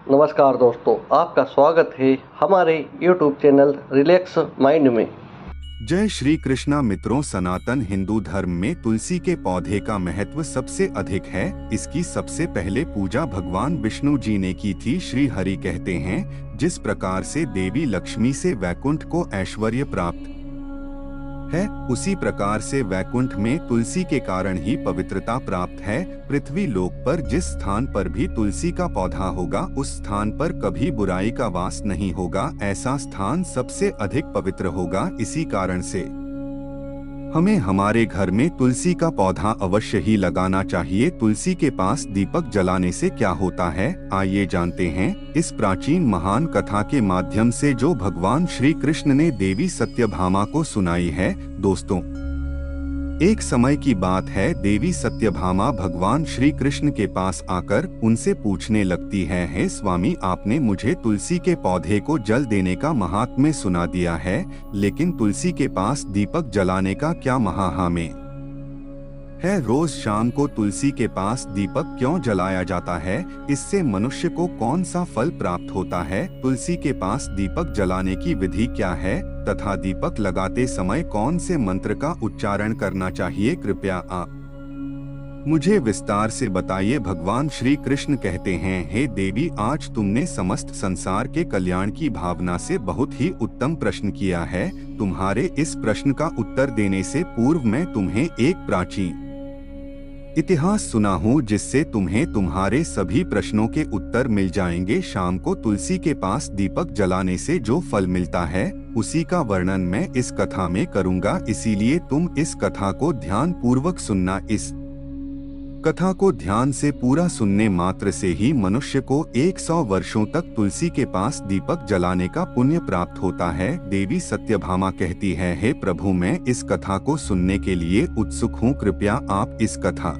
नमस्कार दोस्तों, आपका स्वागत है हमारे YouTube चैनल रिलैक्स माइंड में। जय श्री कृष्णा मित्रों, सनातन हिंदू धर्म में तुलसी के पौधे का महत्व सबसे अधिक है। इसकी सबसे पहले पूजा भगवान विष्णु जी ने की थी। श्री हरि कहते हैं, जिस प्रकार से देवी लक्ष्मी से वैकुंठ को ऐश्वर्य प्राप्त है, उसी प्रकार से वैकुंठ में तुलसी के कारण ही पवित्रता प्राप्त है। पृथ्वी लोक पर जिस स्थान पर भी तुलसी का पौधा होगा, उस स्थान पर कभी बुराई का वास नहीं होगा। ऐसा स्थान सबसे अधिक पवित्र होगा। इसी कारण से हमें हमारे घर में तुलसी का पौधा अवश्य ही लगाना चाहिए। तुलसी के पास दीपक जलाने से क्या होता है, आइए जानते हैं इस प्राचीन महान कथा के माध्यम से जो भगवान श्री कृष्ण ने देवी सत्यभामा को सुनाई है। दोस्तों, एक समय की बात है, देवी सत्यभामा भगवान श्री कृष्ण के पास आकर उनसे पूछने लगती है, हे स्वामी, आपने मुझे तुलसी के पौधे को जल देने का महात्म्य सुना दिया है, लेकिन तुलसी के पास दीपक जलाने का क्या महात्म्य है? रोज शाम को तुलसी के पास दीपक क्यों जलाया जाता है? इससे मनुष्य को कौन सा फल प्राप्त होता है? तुलसी के पास दीपक जलाने की विधि क्या है तथा दीपक लगाते समय कौन से मंत्र का उच्चारण करना चाहिए? कृपया आप मुझे विस्तार से बताइए। भगवान श्री कृष्ण कहते हैं, हे देवी, आज तुमने समस्त संसार के कल्याण की भावना से बहुत ही उत्तम प्रश्न किया है। तुम्हारे इस प्रश्न का उत्तर देने से पूर्व मैं तुम्हें एक प्राचीन इतिहास सुना हूँ, जिससे तुम्हें तुम्हारे सभी प्रश्नों के उत्तर मिल जाएंगे। शाम को तुलसी के पास दीपक जलाने से जो फल मिलता है, उसी का वर्णन मैं इस कथा में करूँगा, इसीलिए तुम इस कथा को ध्यान पूर्वक सुनना। इस कथा को ध्यान से पूरा सुनने मात्र से ही मनुष्य को 100 वर्षों तक तुलसी के पास दीपक जलाने का पुण्य प्राप्त होता है। देवी सत्यभामा कहती है, हे प्रभु, मैं इस कथा को सुनने के लिए उत्सुक हूँ। कृपया आप इस कथा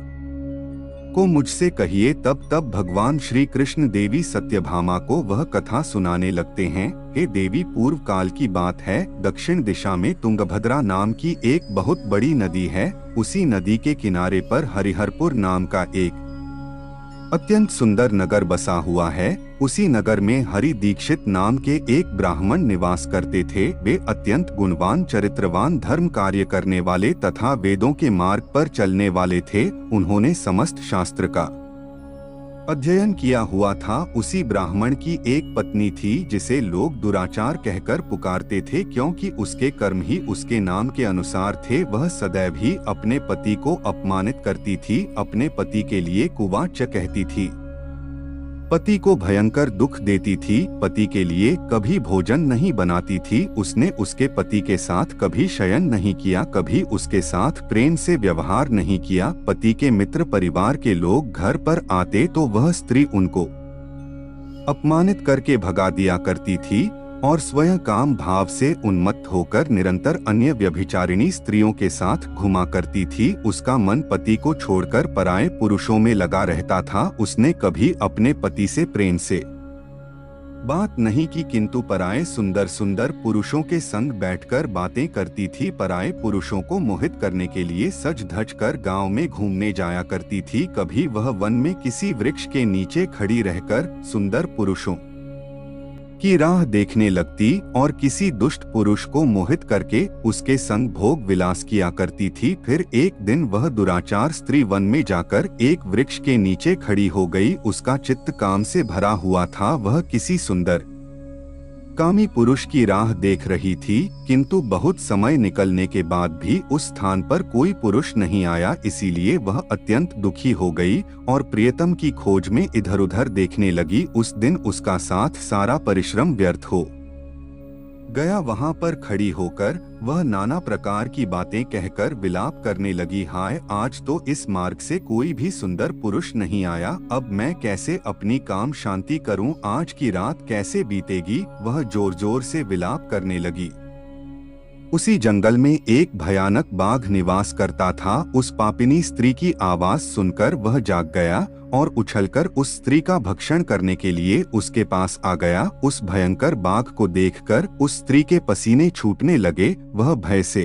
को मुझसे कहिए। तब भगवान श्री कृष्ण देवी सत्यभामा को वह कथा सुनाने लगते हैं। हे देवी, पूर्व काल की बात है, दक्षिण दिशा में तुंगभद्रा नाम की एक बहुत बड़ी नदी है। उसी नदी के किनारे पर हरिहरपुर नाम का एक अत्यंत सुंदर नगर बसा हुआ है। उसी नगर में हरि दीक्षित नाम के एक ब्राह्मण निवास करते थे। वे अत्यंत गुणवान, चरित्रवान, धर्म कार्य करने वाले तथा वेदों के मार्ग पर चलने वाले थे। उन्होंने समस्त शास्त्र का अध्ययन किया हुआ था। उसी ब्राह्मण की एक पत्नी थी, जिसे लोग दुराचार कहकर पुकारते थे, क्योंकि उसके कर्म ही उसके नाम के अनुसार थे। वह सदैव ही अपने पति को अपमानित करती थी, अपने पति के लिए कुवाच कहती थी, पति को भयंकर दुख देती थी, पति के लिए कभी भोजन नहीं बनाती थी। उसने उसके पति के साथ कभी शयन नहीं किया, कभी उसके साथ प्रेम से व्यवहार नहीं किया। पति के मित्र परिवार के लोग घर पर आते तो वह स्त्री उनको अपमानित करके भगा दिया करती थी और स्वयं काम भाव से उन्मत्त होकर निरंतर अन्य व्यभिचारिणी स्त्रियों के साथ घुमा करती थी। उसका मन पति को छोड़कर पराये पुरुषों में लगा रहता था। उसने कभी अपने पति से प्रेम से बात नहीं की, किंतु पराये सुंदर सुंदर पुरुषों के संग बैठकर बातें करती थी। पराये पुरुषों को मोहित करने के लिए सज धज कर गाँव में घूमने जाया करती थी। कभी वह वन में किसी वृक्ष के नीचे खड़ी रहकर सुंदर पुरुषों की राह देखने लगती और किसी दुष्ट पुरुष को मोहित करके उसके संग भोग विलास किया करती थी। फिर एक दिन वह दुराचार स्त्री वन में जाकर एक वृक्ष के नीचे खड़ी हो गई। उसका चित्त काम से भरा हुआ था। वह किसी सुंदर कामी पुरुष की राह देख रही थी, किंतु बहुत समय निकलने के बाद भी उस स्थान पर कोई पुरुष नहीं आया। इसीलिए वह अत्यंत दुखी हो गई और प्रियतम की खोज में इधर उधर देखने लगी। उस दिन उसका सारा परिश्रम व्यर्थ हो गया। वहां पर खड़ी होकर वह नाना प्रकार की बातें कहकर विलाप करने लगी, हाय, आज तो इस मार्ग से कोई भी सुंदर पुरुष नहीं आया। अब मैं कैसे अपनी काम शांति करूं? आज की रात कैसे बीतेगी? वह जोर जोर से विलाप करने लगी। उसी जंगल में एक भयानक बाघ निवास करता था। उस पापिनी स्त्री की आवाज सुनकर वह जाग गया और उछलकर उस स्त्री का भक्षण करने के लिए उसके पास आ गया। उस भयंकर बाघ को देखकर उस स्त्री के पसीने छूटने लगे। वह भय से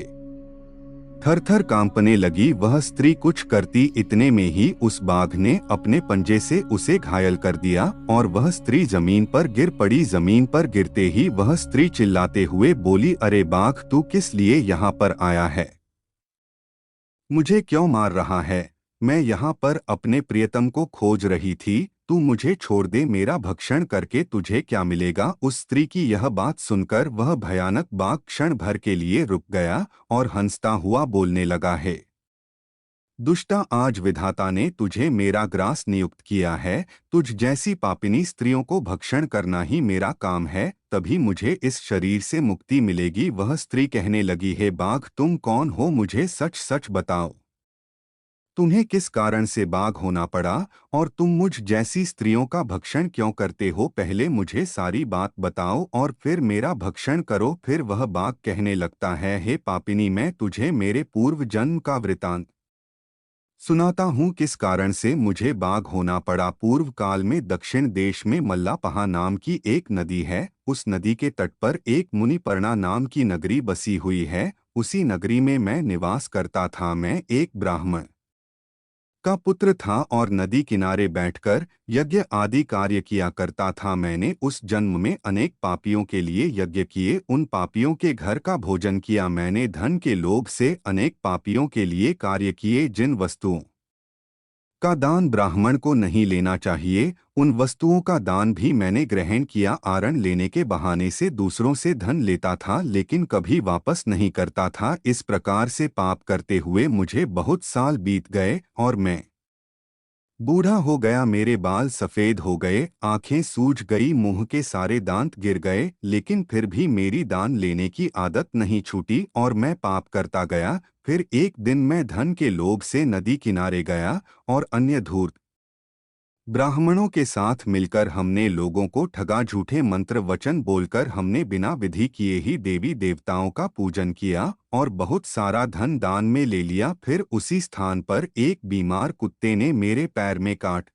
थर थर कांपने लगी वह स्त्री। कुछ करती इतने में ही उस बाघ ने अपने पंजे से उसे घायल कर दिया और वह स्त्री जमीन पर गिर पड़ी। जमीन पर गिरते ही वह स्त्री चिल्लाते हुए बोली, अरे बाघ, तू किस लिए यहाँ पर आया है? मुझे क्यों मार रहा है? मैं यहाँ पर अपने प्रियतम को खोज रही थी। तू मुझे छोड़ दे, मेरा भक्षण करके तुझे क्या मिलेगा? उस स्त्री की यह बात सुनकर वह भयानक बाघ क्षण भर के लिए रुक गया और हंसता हुआ बोलने लगा, है दुष्टा, आज विधाता ने तुझे मेरा ग्रास नियुक्त किया है। तुझ जैसी पापिनी स्त्रियों को भक्षण करना ही मेरा काम है, तभी मुझे इस शरीर से मुक्ति मिलेगी। वह स्त्री कहने लगी, हे बाघ, तुम कौन हो? मुझे सच सच बताओ, तुम्हें किस कारण से बाघ होना पड़ा और तुम मुझ जैसी स्त्रियों का भक्षण क्यों करते हो? पहले मुझे सारी बात बताओ और फिर मेरा भक्षण करो। फिर वह बाघ कहने लगता है, हे पापिनी, मैं तुझे मेरे पूर्व जन्म का वृतांत सुनाता हूँ, किस कारण से मुझे बाघ होना पड़ा। पूर्व काल में दक्षिण देश में मल्लापहा नाम की एक नदी है। उस नदी के तट पर एक मुनिपर्णा नाम की नगरी बसी हुई है। उसी नगरी में मैं निवास करता था। मैं एक ब्राह्मण का पुत्र था और नदी किनारे बैठकर यज्ञ आदि कार्य किया करता था। मैंने उस जन्म में अनेक पापियों के लिए यज्ञ किए, उन पापियों के घर का भोजन किया। मैंने धन के लोभ से अनेक पापियों के लिए कार्य किए। जिन वस्तुओं का दान ब्राह्मण को नहीं लेना चाहिए, उन वस्तुओं का दान भी मैंने ग्रहण किया। आरण लेने के बहाने से दूसरों से धन लेता था, लेकिन कभी वापस नहीं करता था। इस प्रकार से पाप करते हुए मुझे बहुत साल बीत गए और मैं बूढ़ा हो गया। मेरे बाल सफेद हो गए, आंखें सूज गई, मुंह के सारे दांत गिर गए, लेकिन फिर भी मेरी दान लेने की आदत नहीं छूटी और मैं पाप करता गया। फिर एक दिन मैं धन के लोभ से नदी किनारे गया और अन्य धूर्त ब्राह्मणों के साथ मिलकर हमने लोगों को ठगा। झूठे मंत्र वचन बोलकर हमने बिना विधि किए ही देवी देवताओं का पूजन किया और बहुत सारा धन दान में ले लिया। फिर उसी स्थान पर एक बीमार कुत्ते ने मेरे पैर में काट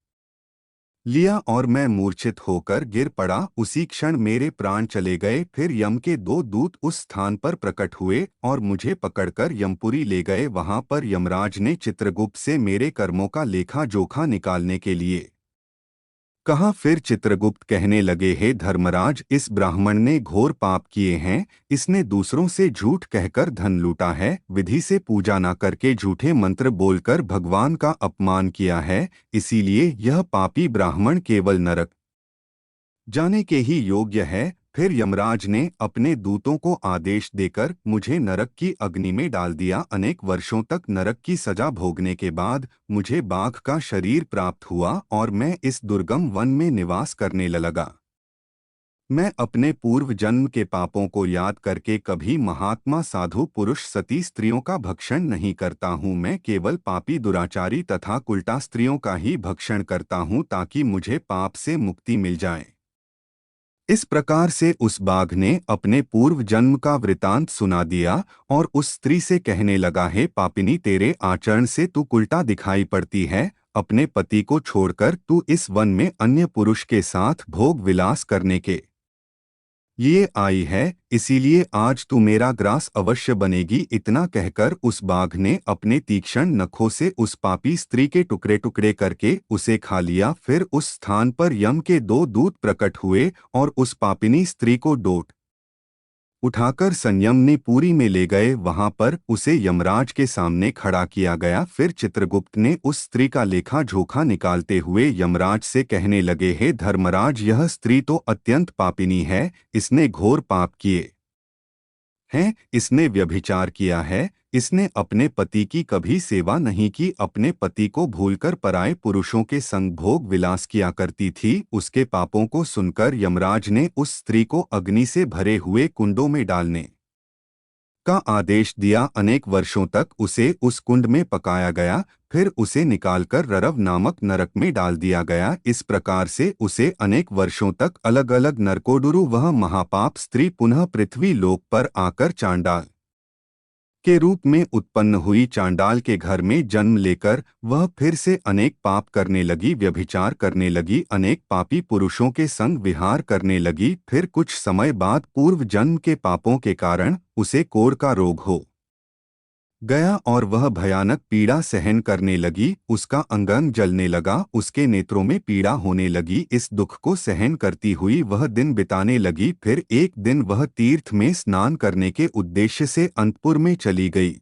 लिया और मैं मूर्छित होकर गिर पड़ा। उसी क्षण मेरे प्राण चले गए। फिर यम के दो दूत उस स्थान पर प्रकट हुए और मुझे पकड़कर यमपुरी ले गए। वहां पर यमराज ने चित्रगुप्त से मेरे कर्मों का लेखा जोखा निकालने के लिए कहा। फिर चित्रगुप्त कहने लगे, हे धर्मराज, इस ब्राह्मण ने घोर पाप किए हैं। इसने दूसरों से झूठ कहकर धन लूटा है, विधि से पूजा न करके झूठे मंत्र बोलकर भगवान का अपमान किया है। इसीलिए यह पापी ब्राह्मण केवल नरक जाने के ही योग्य है। फिर यमराज ने अपने दूतों को आदेश देकर मुझे नरक की अग्नि में डाल दिया। अनेक वर्षों तक नरक की सजा भोगने के बाद मुझे बाघ का शरीर प्राप्त हुआ और मैं इस दुर्गम वन में निवास करने लगा। मैं अपने पूर्व जन्म के पापों को याद करके कभी महात्मा, साधु पुरुष, सती स्त्रियों का भक्षण नहीं करता हूँ। मैं केवल पापी, दुराचारी तथा कुलटा स्त्रियों का ही भक्षण करता हूँ, ताकि मुझे पाप से मुक्ति मिल जाए। इस प्रकार से उस बाघ ने अपने पूर्व जन्म का वृतांत सुना दिया और उस स्त्री से कहने लगा, हे पापिनी, तेरे आचरण से तू उल्टा दिखाई पड़ती है। अपने पति को छोड़कर तू इस वन में अन्य पुरुष के साथ भोग विलास करने के ये आई है, इसीलिए आज तू मेरा ग्रास अवश्य बनेगी। इतना कहकर उस बाघ ने अपने तीक्ष्ण नखों से उस पापी स्त्री के टुकड़े टुकड़े करके उसे खा लिया। फिर उस स्थान पर यम के दो दूत प्रकट हुए और उस पापिनी स्त्री को डोट उठाकर संयमनी पुरी में ले गए। वहां पर उसे यमराज के सामने खड़ा किया गया। फिर चित्रगुप्त ने उस स्त्री का लेखा जोखा निकालते हुए यमराज से कहने लगे, हे धर्मराज, यह स्त्री तो अत्यंत पापिनी है। इसने घोर पाप किए हैं, इसने व्यभिचार किया है, इसने अपने पति की कभी सेवा नहीं की, अपने पति को भूलकर पराये पुरुषों के संग भोग विलास किया करती थी। उसके पापों को सुनकर यमराज ने उस स्त्री को अग्नि से भरे हुए कुंडों में डालने का आदेश दिया। अनेक वर्षों तक उसे उस कुंड में पकाया गया, फिर उसे निकालकर ररव नामक नरक में डाल दिया गया। इस प्रकार से उसे अनेक वर्षों तक अलग अलग नरकोडुरु वह महापाप स्त्री पुनः पृथ्वी लोक पर आकर चांडाल के रूप में उत्पन्न हुई। चांडाल के घर में जन्म लेकर वह फिर से अनेक पाप करने लगी, व्यभिचार करने लगी, अनेक पापी पुरुषों के संग विहार करने लगी। फिर कुछ समय बाद पूर्व जन्म के पापों के कारण उसे कोढ़ का रोग हो गया और वह भयानक पीड़ा सहन करने लगी। उसका अंग जलने लगा, उसके नेत्रों में पीड़ा होने लगी। इस दुख को सहन करती हुई वह दिन बिताने लगी। फिर एक दिन वह तीर्थ में स्नान करने के उद्देश्य से अंतपुर में चली गई।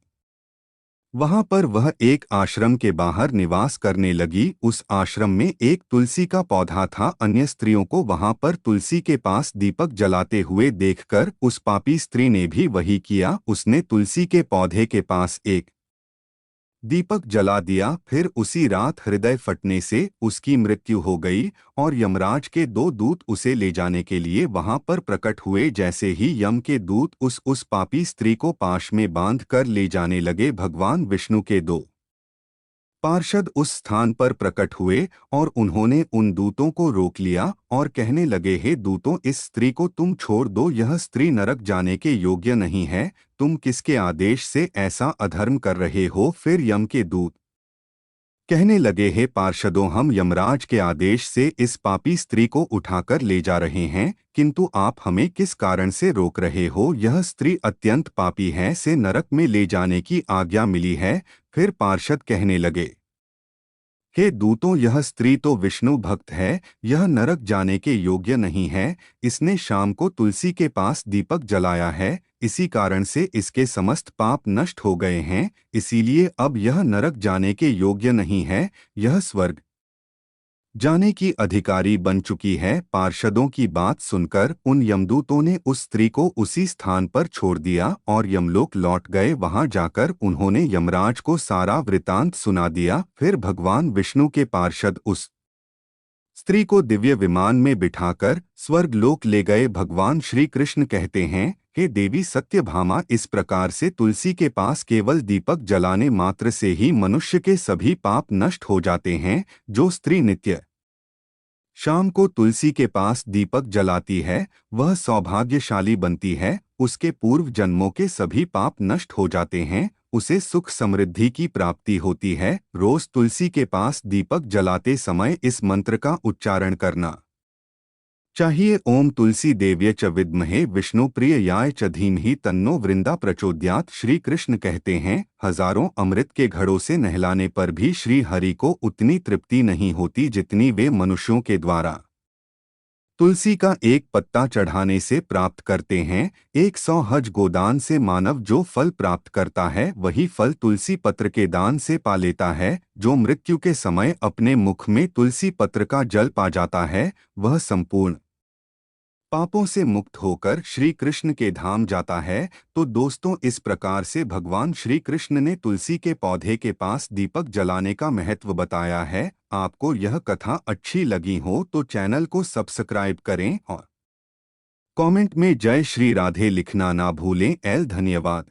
वहां पर वह एक आश्रम के बाहर निवास करने लगी। उस आश्रम में एक तुलसी का पौधा था। अन्य स्त्रियों को वहां पर तुलसी के पास दीपक जलाते हुए देखकर उस पापी स्त्री ने भी वही किया। उसने तुलसी के पौधे के पास एक दीपक जला दिया। फिर उसी रात हृदय फटने से उसकी मृत्यु हो गई और यमराज के दो दूत उसे ले जाने के लिए वहां पर प्रकट हुए। जैसे ही यम के दूत उस पापी स्त्री को पाश में बांध कर ले जाने लगे, भगवान विष्णु के दो पार्षद उस स्थान पर प्रकट हुए और उन्होंने उन दूतों को रोक लिया और कहने लगे, हे दूतों, इस स्त्री को तुम छोड़ दो। यह स्त्री नरक जाने के योग्य नहीं है। तुम किसके आदेश से ऐसा अधर्म कर रहे हो? फिर यम के दूत कहने लगे, हे पार्षदों, हम यमराज के आदेश से इस पापी स्त्री को उठाकर ले जा रहे हैं, किंतु आप हमें किस कारण से रोक रहे हो? यह स्त्री अत्यंत पापी है, से नरक में ले जाने की आज्ञा मिली है। फिर पार्षद कहने लगे, हे दूतों, यह स्त्री तो विष्णु भक्त है, यह नरक जाने के योग्य नहीं है। इसने शाम को तुलसी के पास दीपक जलाया है, इसी कारण से इसके समस्त पाप नष्ट हो गए हैं। इसीलिए अब यह नरक जाने के योग्य नहीं है, यह स्वर्ग जाने की अधिकारी बन चुकी है। पार्षदों की बात सुनकर उन यमदूतों ने उस स्त्री को उसी स्थान पर छोड़ दिया और यमलोक लौट गए। वहां जाकर उन्होंने यमराज को सारा वृतांत सुना दिया। फिर भगवान विष्णु के पार्षद उस स्त्री को दिव्य विमान में बिठाकर स्वर्ग लोक ले गए। भगवान श्री कृष्ण कहते हैं, हे देवी सत्यभामा, इस प्रकार से तुलसी के पास केवल दीपक जलाने मात्र से ही मनुष्य के सभी पाप नष्ट हो जाते हैं। जो स्त्री नित्य शाम को तुलसी के पास दीपक जलाती है, वह सौभाग्यशाली बनती है। उसके पूर्व जन्मों के सभी पाप नष्ट हो जाते हैं, उसे सुख समृद्धि की प्राप्ति होती है। रोज तुलसी के पास दीपक जलाते समय इस मंत्र का उच्चारण करना चाहिए। ओम तुलसी देव्य च विद्महे विष्णु प्रिययाय च धीमहि तन्नो वृंदा प्रचोदयात्। श्री कृष्ण कहते हैं, हजारों अमृत के घड़ों से नहलाने पर भी श्री हरि को उतनी तृप्ति नहीं होती जितनी वे मनुष्यों के द्वारा तुलसी का एक पत्ता चढ़ाने से प्राप्त करते हैं। 100 हज गोदान से मानव जो फल प्राप्त करता है, वही फल तुलसी पत्र के दान से पा लेता है। जो मृत्यु के समय अपने मुख में तुलसी पत्र का जल पा जाता है, वह संपूर्ण पापों से मुक्त होकर श्री कृष्ण के धाम जाता है। तो दोस्तों, इस प्रकार से भगवान श्री कृष्ण ने तुलसी के पौधे के पास दीपक जलाने का महत्व बताया है। आपको यह कथा अच्छी लगी हो तो चैनल को सब्सक्राइब करें और कमेंट में जय श्री राधे लिखना ना भूलें। धन्यवाद।